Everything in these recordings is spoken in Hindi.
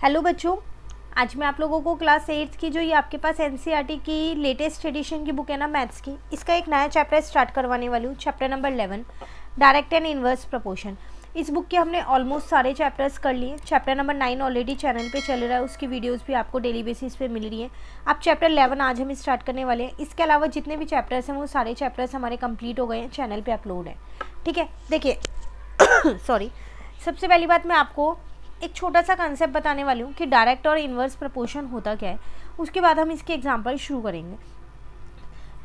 हेलो बच्चों, आज मैं आप लोगों को क्लास 8 की जो ये आपके पास एनसीईआरटी की लेटेस्ट एडिशन की बुक है ना मैथ्स की, इसका एक नया चैप्टर स्टार्ट करवाने वाली हूँ। Chapter number 11 direct and inverse proportion. इस बुक के हमने ऑलमोस्ट सारे चैप्टर्स कर लिए। चैप्टर नंबर 9 ऑलरेडी चैनल पे चल रहा है, उसकी वीडियोस भी आपको डेली बेसिस पे मिल रही है। अब चैप्टर 11 आज हम स्टार्ट करने वाले हैं। इसके अलावा जितने भी चैप्टर्स हैं वो सारे चैप्टर्स हमारे कंप्लीट हो गए हैं, चैनल पर अपलोड है। ठीक है, देखिए सॉरी, सबसे पहली बात मैं आपको एक छोटा सा कंसेप्ट बताने वाली हूँ कि डायरेक्ट और इन्वर्स प्रपोर्शन होता क्या है। उसके बाद हम इसके एग्जांपल शुरू करेंगे।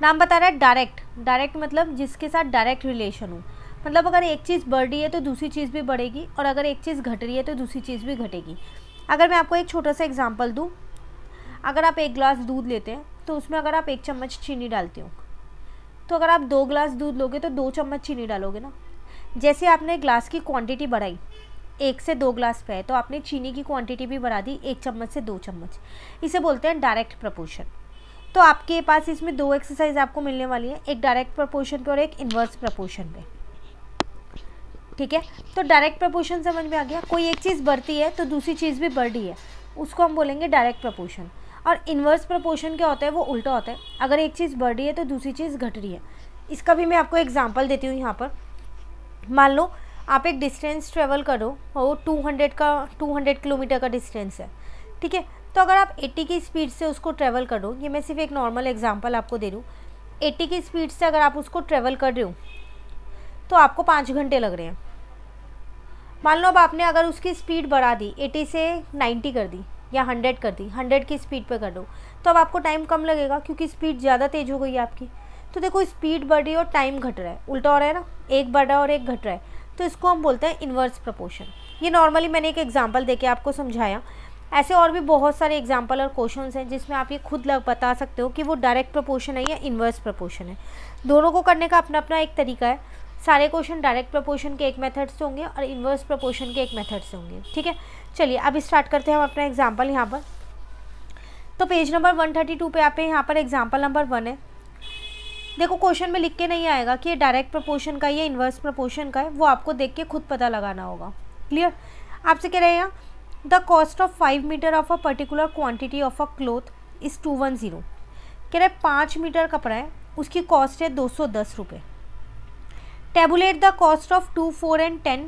नाम बता रहा है डायरेक्ट। डायरेक्ट मतलब जिसके साथ डायरेक्ट रिलेशन हो, मतलब अगर एक चीज़ बढ़ रही है तो दूसरी चीज़ भी बढ़ेगी, और अगर एक चीज़ घट रही है तो दूसरी चीज़ भी घटेगी। अगर मैं आपको एक छोटा सा एग्जाम्पल दूँ, अगर आप एक गिलास दूध लेते हैं तो उसमें अगर आप 1 चम्मच चीनी डालते हो, तो अगर आप 2 गिलास दूध लोगे तो 2 चम्मच चीनी डालोगे ना। जैसे आपने ग्लास की क्वांटिटी बढ़ाई, 1 से 2 ग्लास पे है, तो आपने चीनी की क्वांटिटी भी बढ़ा दी 1 चम्मच से 2 चम्मच। इसे बोलते हैं डायरेक्ट प्रपोर्शन। तो आपके पास इसमें 2 एक्सरसाइज आपको मिलने वाली है, एक डायरेक्ट प्रपोर्शन पे और एक इन्वर्स प्रपोर्शन पे। ठीक है, तो डायरेक्ट प्रपोर्शन समझ में आ गया। कोई एक चीज़ बढ़ती है तो दूसरी चीज़ भी बढ़ रही है, उसको हम बोलेंगे डायरेक्ट प्रपोर्शन। और इन्वर्स प्रपोर्शन क्या होता है, वो उल्टा होता है। अगर एक चीज़ बढ़ रही है तो दूसरी चीज़ घट रही है। इसका भी मैं आपको एग्जाम्पल देती हूँ यहाँ पर। मान लो आप एक डिस्टेंस ट्रेवल करो और 200 किलोमीटर का डिस्टेंस है। ठीक है, तो अगर आप 80 की स्पीड से उसको ट्रेवल करो, ये मैं सिर्फ एक नॉर्मल एग्जांपल आपको दे रही हूँ। 80 की स्पीड से अगर आप उसको ट्रेवल कर रहे हो तो आपको 5 घंटे लग रहे हैं। मान लो अब आपने अगर उसकी स्पीड बढ़ा दी, 80 से 90 कर दी या 100 कर दी, 100 की स्पीड पे कर दो, तो अब आपको टाइम कम लगेगा क्योंकि स्पीड ज़्यादा तेज़ हो गई है आपकी। तो देखो, स्पीड बढ़ रही है और टाइम घट रहा है, उल्टा हो रहा है ना, एक बढ़ रहा है और एक घट रहा है। तो इसको हम बोलते हैं इन्वर्स प्रपोर्शन। ये नॉर्मली मैंने एक एग्जांपल देके आपको समझाया। ऐसे और भी बहुत सारे एग्जांपल और क्वेश्चंस हैं जिसमें आप ये खुद बता सकते हो कि वो डायरेक्ट प्रपोर्शन है या इन्वर्स प्रपोर्शन है। दोनों को करने का अपना अपना एक तरीका है। सारे क्वेश्चन डायरेक्ट प्रपोर्शन के एक मेथड से होंगे और इन्वर्स प्रपोर्शन के एक मेथड से होंगे। ठीक है, चलिए अब स्टार्ट करते हैं हम अपना एग्जाम्पल यहाँ पर। तो पेज नंबर 132 पे आप यहाँ पर एग्जाम्पल नंबर 1 है। देखो, क्वेश्चन में लिख के नहीं आएगा कि ये डायरेक्ट प्रपोर्शन का या इन्वर्स प्रपोर्शन का है, वो आपको देख के खुद पता लगाना होगा। क्लियर? आपसे कह रहे हैं the cost of 5 meter of a particular quantity of a cloth is 210। कह रहे 5 मीटर कपड़ा है, उसकी कॉस्ट है 210 रुपये। Tabulate the cost of 2, 4 and 10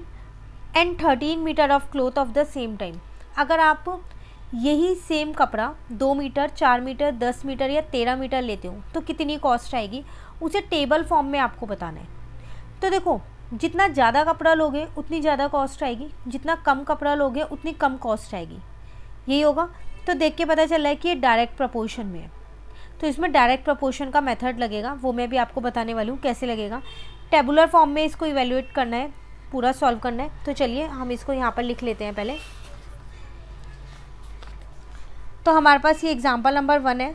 and 13 meter of cloth of the same time. अगर आप यही सेम कपड़ा 2 मीटर, 4 मीटर, 10 मीटर या 13 मीटर लेते हो तो कितनी कॉस्ट आएगी, उसे टेबल फॉर्म में आपको बताना है। तो देखो, जितना ज़्यादा कपड़ा लोगे उतनी ज़्यादा कॉस्ट आएगी, जितना कम कपड़ा लोगे उतनी कम कॉस्ट आएगी। यही होगा। तो देख के पता चल रहा है कि ये डायरेक्ट प्रपोर्शन में है। तो इसमें डायरेक्ट प्रपोर्शन का मेथड लगेगा, वो मैं भी आपको बताने वाली हूँ कैसे लगेगा। टेबुलर फॉर्म में इसको इवेल्युएट करना है, पूरा सॉल्व करना है। तो चलिए हम इसको यहाँ पर लिख लेते हैं पहले। तो हमारे पास ये एग्जाम्पल नंबर 1 है।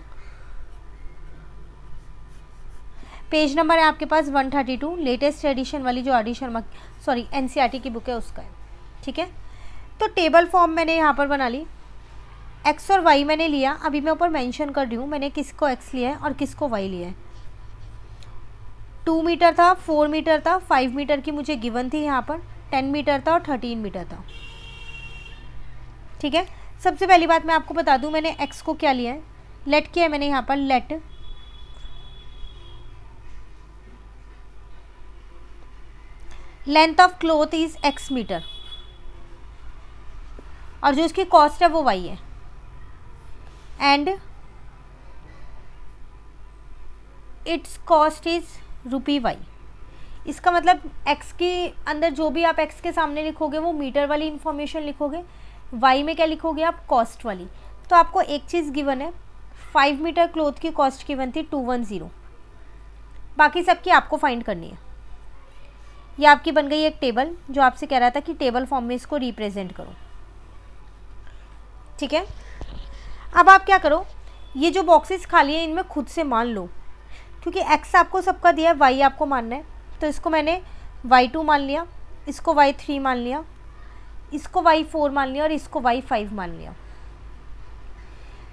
पेज नंबर है आपके पास 132, लेटेस्ट एडिशन वाली जो आर डी शर्मा एनसीईआरटी की बुक है उसका है। ठीक है, तो टेबल फॉर्म मैंने यहाँ पर बना ली। एक्स और वाई मैंने लिया, अभी मैं ऊपर मेंशन कर रही हूँ मैंने किसको एक्स लिया है और किसको वाई लिया है। 2 मीटर था, 4 मीटर था, 5 मीटर की मुझे गिवन थी यहाँ पर, 10 मीटर था और 13 मीटर था। ठीक है, सबसे पहली बात मैं आपको बता दूं, मैंने x को क्या लिया है, लेट किया है मैंने यहाँ पर, let length of cloth is x meter, और जो इसकी कॉस्ट है वो y है, and its cost is ₹y। इसका मतलब x के अंदर जो भी आप x के सामने लिखोगे वो मीटर वाली इंफॉर्मेशन लिखोगे, y में क्या लिखोगे आप, कॉस्ट वाली। तो आपको एक चीज़ गिवन है, 5 मीटर क्लोथ की कॉस्ट गिवन थी 210, बाकी सबकी आपको फाइंड करनी है। ये आपकी बन गई एक टेबल, जो आपसे कह रहा था कि टेबल फॉर्म में इसको रिप्रेजेंट करो। ठीक है, अब आप क्या करो, ये जो बॉक्सेस खाली हैं इनमें खुद से मान लो, क्योंकि x आपको सबका दिया है, y आपको मानना है। तो इसको मैंने y2 मान लिया, इसको y3 मान लिया, इसको y4 मान लिया और इसको y5 मान लिया।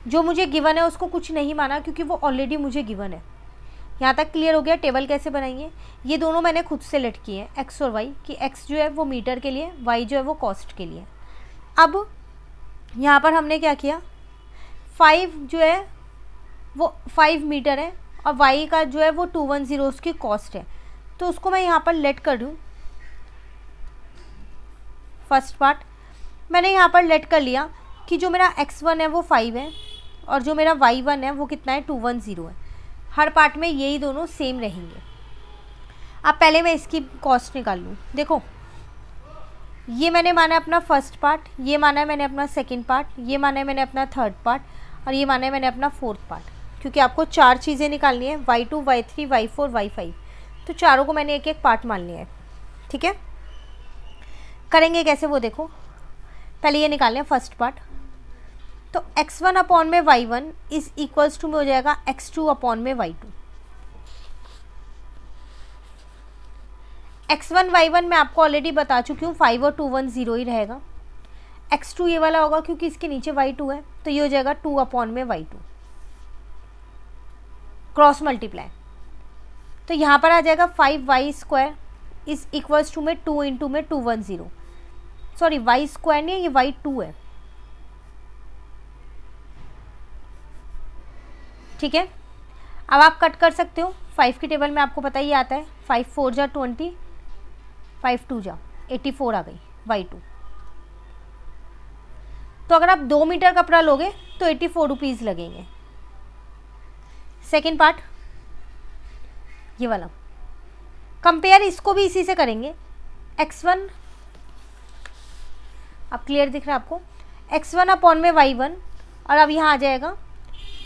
जो मुझे गिवन है उसको कुछ नहीं माना क्योंकि वो ऑलरेडी मुझे गिवन है। यहाँ तक क्लियर हो गया। टेबल कैसे बनाएंगे, ये दोनों मैंने खुद से लेट किए हैं, x और y, कि x जो है वो मीटर के लिए, y जो है वो कॉस्ट के लिए। अब यहाँ पर हमने क्या किया, 5 जो है वो 5 मीटर है और y का जो है वो 210 उसकी कॉस्ट है, तो उसको मैं यहाँ पर लेट कर दूँ। फर्स्ट पार्ट मैंने यहाँ पर लेट कर लिया कि जो मेरा x1 है वो 5 है और जो मेरा y1 है वो कितना है, 210 है। हर पार्ट में यही दोनों सेम रहेंगे। अब पहले मैं इसकी कॉस्ट निकाल लूँ। देखो ये मैंने माना है अपना फर्स्ट पार्ट, ये माना है मैंने अपना सेकंड पार्ट, ये माना है मैंने अपना थर्ड पार्ट और ये माना है मैंने अपना फोर्थ पार्ट, क्योंकि आपको 4 चीज़ें निकालनी है, y2 y3 y4 y5, तो चारों को मैंने एक एक पार्ट मान लिया है। ठीक है, करेंगे कैसे वो देखो। पहले ये निकाल लें फर्स्ट पार्ट, तो x1 अपॉन में y1 इज इक्वल्स टू में हो जाएगा x2 अपॉन में y2। x1 y1 मैं आपको ऑलरेडी बता चुकी हूँ, 5 और 210 ही रहेगा। x2 ये वाला होगा क्योंकि इसके नीचे y2 है, तो ये हो जाएगा 2 अपॉन में y2 क्रॉस मल्टीप्लाई, तो यहाँ पर आ जाएगा 5y² इज इक्वल्स टू में 2 इंटू में 210, सॉरी y² नहीं है, ये y2 है। ठीक है, अब आप कट कर सकते हो। 5 की टेबल में आपको पता ही आता है, 5 4 जा 20, 5 2 जा 84 आ गई y2। तो अगर आप 2 मीटर कपड़ा लोगे तो 84 रुपीज़ लगेंगे। सेकेंड पार्ट ये वाला, कंपेयर इसको भी इसी से करेंगे। x1 अब क्लियर दिख रहा है आपको, x1 अपॉन में y1 और अब यहाँ आ जाएगा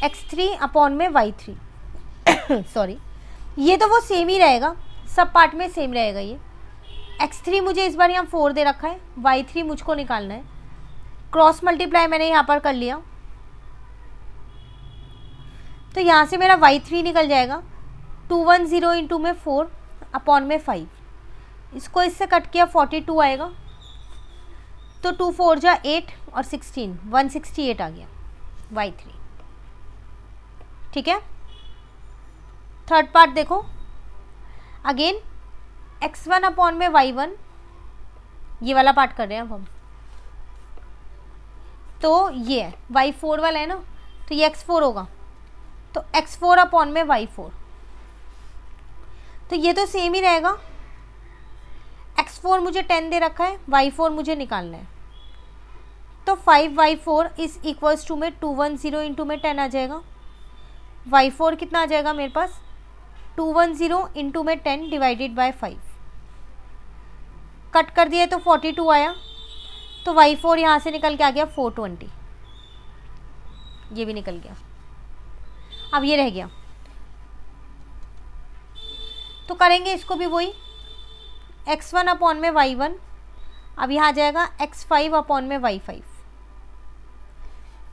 x3 अपॉन में y3 सॉरी, ये तो वो सेम ही रहेगा, सब पार्ट में सेम रहेगा। ये x3 मुझे इस बार यहाँ 4 दे रखा है, y3 मुझको निकालना है। क्रॉस मल्टीप्लाई मैंने यहाँ पर कर लिया, तो यहाँ से मेरा y3 निकल जाएगा 210 इंटू में 4 अपॉन में 5, इसको इससे कट किया 42 आएगा, तो 2 4 जा 8 और 16 168 आ गया y3। ठीक है, थर्ड पार्ट देखो अगेन, x1 अपॉन में y1, ये वाला पार्ट कर रहे हैं अब हम, तो ये है y4 वाला है ना, तो ये x4 होगा, तो x4 अपॉन में y4, तो ये तो सेम ही रहेगा। x4 मुझे 10 दे रखा है, y4 मुझे निकालना है, तो 5y4 इज इक्वल्स टू में 210 इंटू में 10 आ जाएगा। y4 कितना आ जाएगा मेरे पास, 210 इंटू में 10 डिवाइडेड बाय 5, कट कर दिया तो 42 आया, तो y4 यहाँ से निकल के आ गया 420, ये भी निकल गया। अब ये रह गया, तो करेंगे इसको भी वही, x1 अपॉन में y1, अब यहाँ आ जाएगा x5 अपॉन में y5,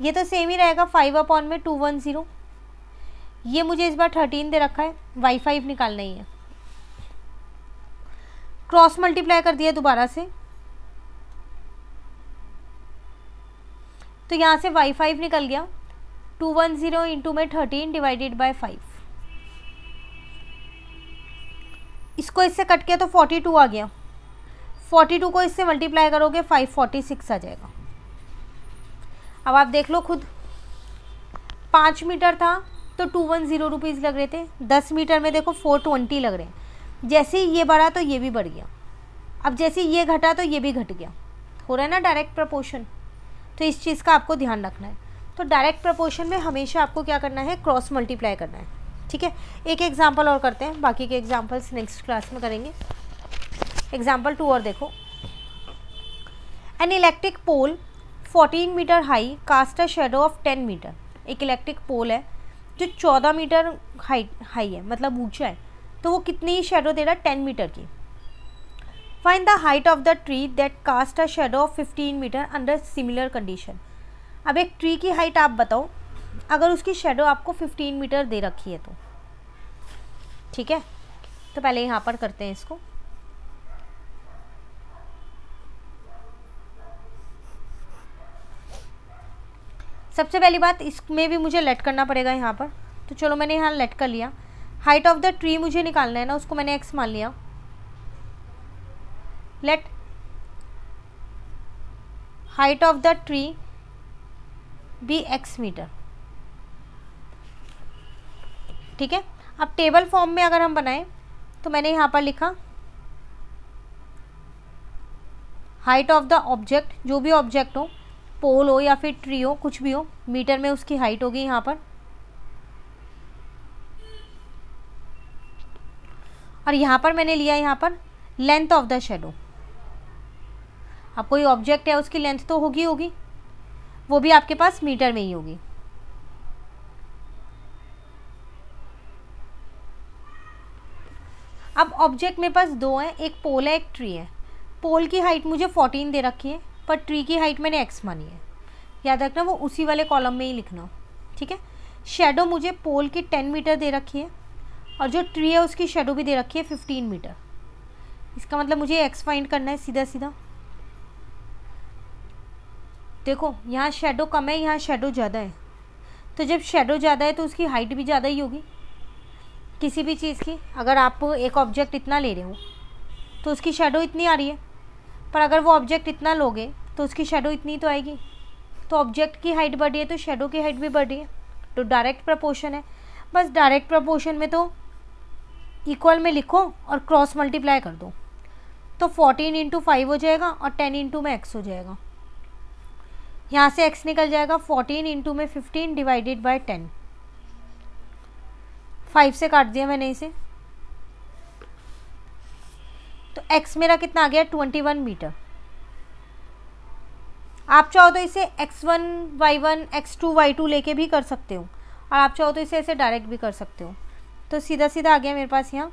ये तो सेम ही रहेगा 5 अपॉन में 210, ये मुझे इस बार 13 दे रखा है, y5 निकालना ही है। क्रॉस मल्टीप्लाई कर दिया दोबारा से, तो यहाँ से y5 निकल गया 210 इंटू में 13 डिवाइडेड बाय 5, इसको इससे कट किया तो 42 आ गया, 42 को इससे मल्टीप्लाई करोगे 546 आ जाएगा। अब आप देख लो खुद, 5 मीटर था तो 210 रुपीज़ लग रहे थे, 10 मीटर में देखो 420 लग रहे हैं। जैसे ही ये बढ़ा तो ये भी बढ़ गया, अब जैसे ये घटा तो ये भी घट गया, हो रहा है ना डायरेक्ट प्रपोर्शन, तो इस चीज़ का आपको ध्यान रखना है। तो डायरेक्ट प्रपोर्शन में हमेशा आपको क्या करना है, क्रॉस मल्टीप्लाई करना है। ठीक है, एक एग्जाम्पल और करते हैं, बाकी के एग्जाम्पल्स नेक्स्ट क्लास में करेंगे। एग्जाम्पल 2 और देखो, an electric pole 14 meter high cast a shadow of 10 meter. एक इलेक्ट्रिक पोल है जो 14 मीटर हाई है, मतलब ऊंचा है, तो वो कितनी शेडो दे रहा है, 10 मीटर की। Find the height of the tree that cast a shadow of 15 meter under similar condition. अब एक ट्री की हाइट आप बताओ अगर उसकी शेडो आपको 15 मीटर दे रखी है तो। ठीक है, तो पहले यहाँ पर करते हैं इसको। सबसे पहली बात, इसमें भी मुझे लेट करना पड़ेगा यहाँ पर, तो चलो मैंने यहाँ लेट कर लिया। हाइट ऑफ द ट्री मुझे निकालना है ना, उसको मैंने x मान लिया। Let height of the tree be x meter. ठीक है, अब टेबल फॉर्म में अगर हम बनाएं तो मैंने यहाँ पर लिखा हाइट ऑफ द ऑब्जेक्ट, जो भी ऑब्जेक्ट हो, पोल हो या फिर ट्री हो, कुछ भी हो, मीटर में उसकी हाइट होगी यहाँ पर। और यहाँ पर मैंने लिया यहाँ पर लेंथ ऑफ द शेडो। अब कोई ऑब्जेक्ट है उसकी लेंथ तो होगी होगी, वो भी आपके पास मीटर में ही होगी। अब ऑब्जेक्ट मेरे पास दो हैं, एक पोल है एक ट्री है। पोल की हाइट मुझे 14 दे रखी है, पर ट्री की हाइट मैंने x मानी है। याद रखना वो उसी वाले कॉलम में ही लिखना। ठीक है, शेडो मुझे पोल की 10 मीटर दे रखी है और जो ट्री है उसकी शेडो भी दे रखी है 15 मीटर। इसका मतलब मुझे x फाइंड करना है सीधा सीधा। देखो यहाँ शेडो कम है, यहाँ शेडो ज़्यादा है, तो जब शेडो ज़्यादा है तो उसकी हाइट भी ज़्यादा ही होगी किसी भी चीज़ की। अगर आप एक ऑब्जेक्ट इतना ले रहे हो तो उसकी शेडो इतनी आ रही है, पर अगर वो ऑब्जेक्ट इतना लोगे तो उसकी शेडो इतनी तो आएगी। तो ऑब्जेक्ट की हाइट बढ़ रही है तो शेडो की हाइट भी बढ़ रही है, तो डायरेक्ट प्रपोर्शन है। बस डायरेक्ट प्रपोर्शन में तो इक्वल में लिखो और क्रॉस मल्टीप्लाई कर दो, तो 14 इंटू 5 हो जाएगा और 10 इंटू में x हो जाएगा। यहाँ से x निकल जाएगा 14 इंटू में 15 डिवाइडेड बाय 10। 5 से काट दिया मैंने इसे, तो x मेरा कितना आ गया 21 मीटर। आप चाहो तो इसे x1 y1 x2 y2 लेके भी कर सकते हो, और आप चाहो तो इसे ऐसे डायरेक्ट भी कर सकते हो। तो सीधा सीधा आ गया मेरे पास यहाँ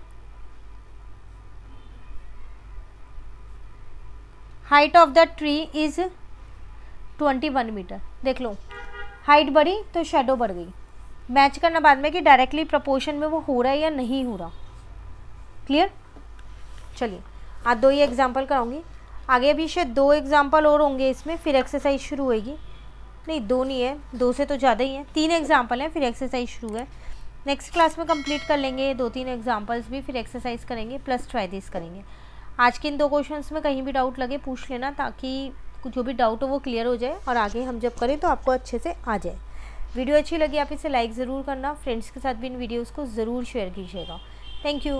height of the tree is 21 meter. देख लो हाइट बढ़ी तो शेडो बढ़ गई। मैच करना बाद में कि डायरेक्टली प्रपोर्शन में वो हो रहा है या नहीं हो रहा। क्लियर? चलिए आज 2 ही एग्जाम्पल कराऊंगी, आगे भी शायद 2 एग्जाम्पल और होंगे इसमें, फिर एक्सरसाइज शुरू होएगी। नहीं 2 नहीं है, 2 से तो ज़्यादा ही है, 3 एग्जाम्पल हैं फिर एक्सरसाइज शुरू है। नेक्स्ट क्लास में कंप्लीट कर लेंगे 2-3 एग्जाम्पल्स भी, फिर एक्सरसाइज करेंगे प्लस ट्राई दिस करेंगे। आज के इन 2 क्वेश्चंस में कहीं भी डाउट लगे पूछ लेना, ताकि जो भी डाउट हो वो क्लियर हो जाए और आगे हम जब करें तो आपको अच्छे से आ जाए। वीडियो अच्छी लगी आप इसे लाइक ज़रूर करना, फ्रेंड्स के साथ भी इन वीडियोज़ को ज़रूर शेयर कीजिएगा। Thank you.